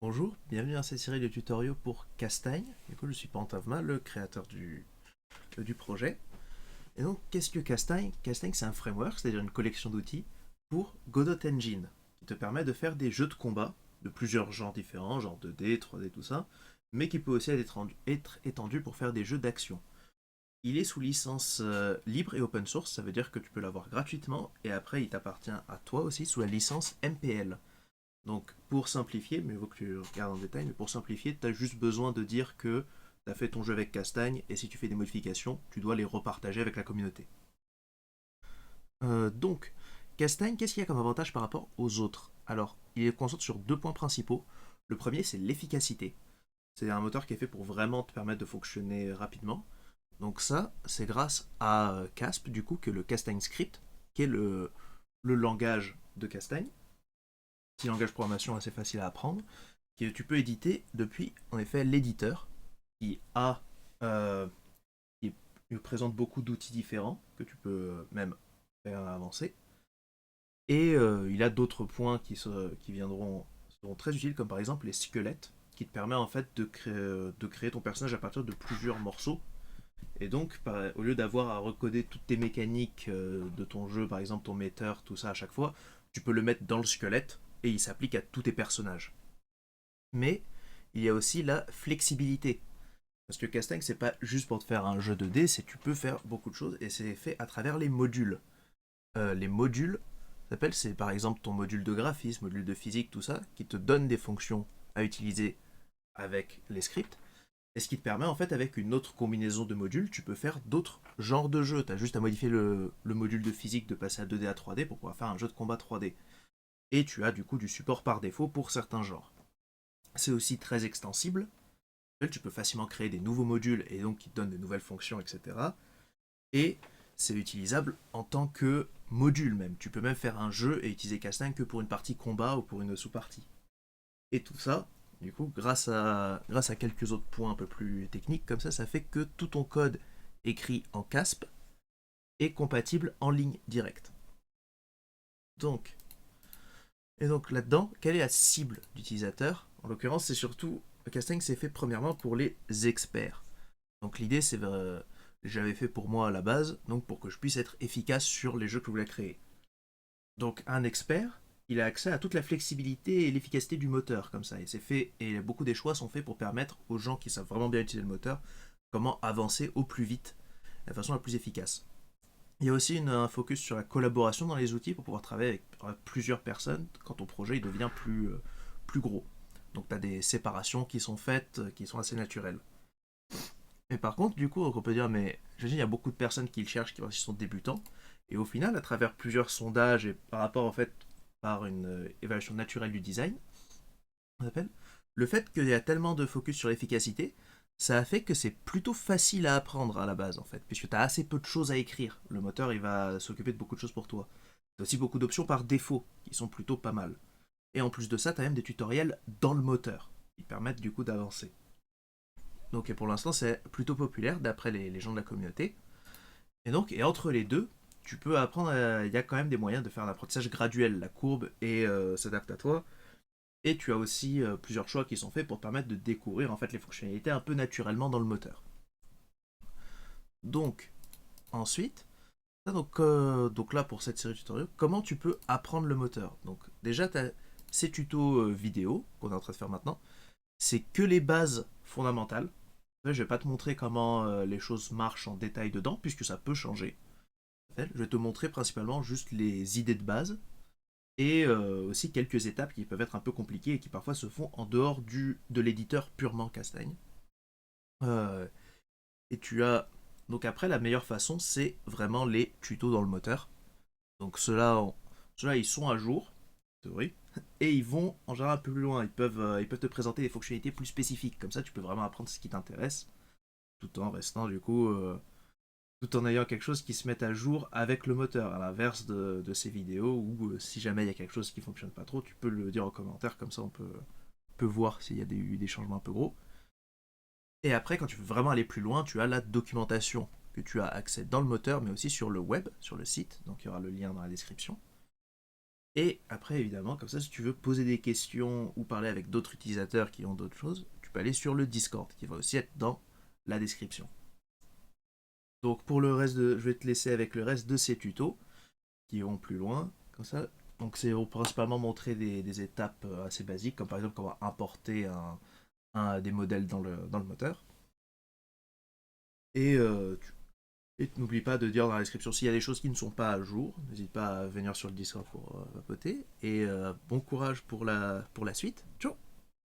Bonjour, bienvenue dans cette série de tutoriaux pour Castagne. Du coup, je suis Pantavma, le créateur du projet. Et donc, qu'est-ce que Castagne? Castagne, c'est un framework, c'est-à-dire une collection d'outils pour Godot Engine, qui te permet de faire des jeux de combat de plusieurs genres différents, genre 2D, 3D, tout ça, mais qui peut aussi être étendu pour faire des jeux d'action. Il est sous licence libre et open source, ça veut dire que tu peux l'avoir gratuitement, et après, il t'appartient à toi aussi sous la licence MPL. Donc, pour simplifier, mais il faut que tu regardes en détail, mais pour simplifier, tu as juste besoin de dire que tu as fait ton jeu avec Castagne, et si tu fais des modifications, tu dois les repartager avec la communauté. Donc, Castagne, qu'est-ce qu'il y a comme avantage par rapport aux autres? Alors, il est concentré sur deux points principaux. Le premier, c'est l'efficacité. C'est un moteur qui est fait pour vraiment te permettre de fonctionner rapidement. Donc ça, c'est grâce à Casp, du coup, que le Castagne Script, qui est le langage de Castagne, petit langage de programmation assez facile à apprendre, que tu peux éditer depuis en effet l'éditeur qui a euh, qui présente beaucoup d'outils différents que tu peux même faire avancer. Et il a d'autres points qui seront très utiles, comme par exemple les squelettes, qui te permet en fait de créer ton personnage à partir de plusieurs morceaux. Et donc, au lieu d'avoir à recoder toutes tes mécaniques de ton jeu, par exemple ton metteur, tout ça à chaque fois, tu peux le mettre dans le squelette et il s'applique à tous tes personnages. Mais il y a aussi la flexibilité. Parce que Castagne, c'est pas juste pour te faire un jeu 2D, c'est tu peux faire beaucoup de choses et c'est fait à travers les modules. Les modules, c'est par exemple ton module de graphisme, module de physique, tout ça, qui te donne des fonctions à utiliser avec les scripts. Et ce qui te permet en fait avec une autre combinaison de modules, tu peux faire d'autres genres de jeux. Tu as juste à modifier le module de physique de passer à 2D à 3D pour pouvoir faire un jeu de combat 3D. Et tu as du coup du support par défaut pour certains genres. C'est aussi très extensible. Tu peux facilement créer des nouveaux modules et donc qui te donnent de nouvelles fonctions, etc. Et c'est utilisable en tant que module même. Tu peux même faire un jeu et utiliser Castagne que pour une partie combat ou pour une sous-partie. Et tout ça, du coup, grâce à quelques autres points un peu plus techniques, comme ça fait que tout ton code écrit en CASP est compatible en ligne directe. Donc, et donc là-dedans, quelle est la cible d'utilisateur? En l'occurrence, c'est surtout, Castagne c'est fait premièrement pour les experts. Donc l'idée, j'avais fait pour moi à la base, donc pour que je puisse être efficace sur les jeux que je voulais créer. Donc un expert, il a accès à toute la flexibilité et l'efficacité du moteur, comme ça. Et c'est fait, et beaucoup des choix sont faits pour permettre aux gens qui savent vraiment bien utiliser le moteur, comment avancer au plus vite, de la façon la plus efficace. Il y a aussi un focus sur la collaboration dans les outils pour pouvoir travailler avec plusieurs personnes quand ton projet il devient plus gros. Donc tu as des séparations qui sont faites, qui sont assez naturelles. Mais par contre, du coup, on peut dire, mais j'imagine il y a beaucoup de personnes qui le cherchent, qui sont débutants, et au final, à travers plusieurs sondages et par rapport en fait par une évaluation naturelle du design, on appelle, le fait qu'il y a tellement de focus sur l'efficacité, ça a fait que c'est plutôt facile à apprendre à la base en fait, puisque tu as assez peu de choses à écrire. Le moteur, il va s'occuper de beaucoup de choses pour toi. Tu as aussi beaucoup d'options par défaut, qui sont plutôt pas mal. Et en plus de ça, tu as même des tutoriels dans le moteur, qui permettent du coup d'avancer. Donc et pour l'instant, c'est plutôt populaire d'après les gens de la communauté. Et entre les deux, tu peux apprendre. Il y a quand même des moyens de faire un apprentissage graduel. La courbe et s'adapte à toi. Et tu as aussi plusieurs choix qui sont faits pour te permettre de découvrir en fait les fonctionnalités un peu naturellement dans le moteur. Donc ensuite, donc là pour cette série de tutoriels, comment tu peux apprendre le moteur? Donc déjà, tu as ces tutos vidéo qu'on est en train de faire maintenant. C'est que les bases fondamentales. Je vais pas te montrer comment les choses marchent en détail dedans, puisque ça peut changer. Je vais te montrer principalement juste les idées de base et aussi quelques étapes qui peuvent être un peu compliquées et qui parfois se font en dehors de l'éditeur purement Castagne. Euh, et tu as donc après la meilleure façon c'est vraiment les tutos dans le moteur. Donc ceux-là ils sont à jour, théorie, et ils vont en général un peu plus loin. Ils peuvent te présenter des fonctionnalités plus spécifiques. Comme ça tu peux vraiment apprendre ce qui t'intéresse tout en restant du coup tout en ayant quelque chose qui se mette à jour avec le moteur, à l'inverse de ces vidéos où si jamais il y a quelque chose qui fonctionne pas trop, tu peux le dire en commentaire, comme ça on peut voir s'il y a eu des changements un peu gros. Et après, quand tu veux vraiment aller plus loin, tu as la documentation que tu as accès dans le moteur, mais aussi sur le web, sur le site, donc il y aura le lien dans la description. Et après, évidemment, comme ça, si tu veux poser des questions ou parler avec d'autres utilisateurs qui ont d'autres choses, tu peux aller sur le Discord, qui va aussi être dans la description. Donc pour le reste je vais te laisser avec le reste de ces tutos qui vont plus loin, comme ça. Donc c'est principalement montrer des étapes assez basiques, comme par exemple comment importer des modèles dans le moteur. Et, n'oublie pas de dire dans la description s'il y a des choses qui ne sont pas à jour. N'hésite pas à venir sur le Discord pour papoter. Et bon courage pour la suite. Ciao.